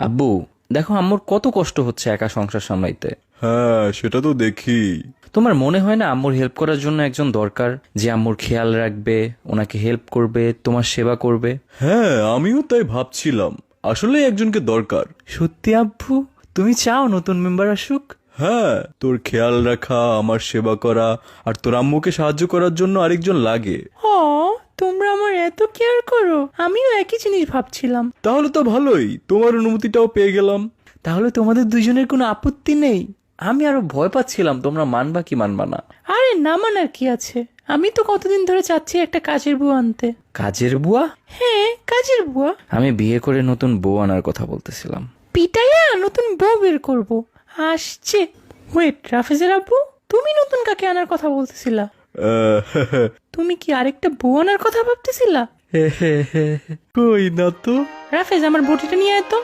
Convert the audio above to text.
আব্বু, দেখো আম্মুর কত কষ্ট হচ্ছে একা সংসার সামলাইতে। হ্যাঁ, সেটা তো দেখি। তোমার মনে হয় না আম্মুর হেল্প করার জন্য একজন দরকার, যে আম্মুর খেয়াল রাখবে, ওনাকে হেল্প করবে, তোমার সেবা করবে? হ্যাঁ, আমিও তাই ভাবছিলাম, আসলে একজনকে দরকার। সত্যি আব্বু, তুমি চাও নতুন মেম্বার আসুক? হ্যাঁ, তোর খেয়াল রাখা, আমার সেবা করা, আর তোর আম্মুকে সাহায্য করার জন্য আরেকজন লাগে। ও, তোমরা আমার এত কেয়ার করো, আমিও একই জিনিস ভাবছিলাম। তাহলে তো ভালোই, তোমার অনুমতিটাও পেয়ে গেলাম। তাহলে তোমাদের দুইজনের কোনো আপত্তি নেই? আমি আরো ভয় পাচ্ছিলাম তোমরা মানবা কি মানবা না। আরে না মানার কি আছে, আমি তো কতদিন ধরে চাচ্ছি একটা কাজের বুয়া আনতে। কাজের বুয়া? হ্যাঁ, কাজের বুয়া। আমি বিয়ে করে নতুন বউ আনার কথা বলতেছিলাম। পিটাইয়া নতুন বউ বের করবো আসছে। ওয়েট, রাফেজের আব্বু, তুমি নতুন কাকে আনার কথা বলতেছিলা? আহ, তুমি কি আরেকটা বউ আনার কথা ভাবতেছিলা? কই না তো। রাফেজ, আমার বটিটা নিয়ে আয় তো।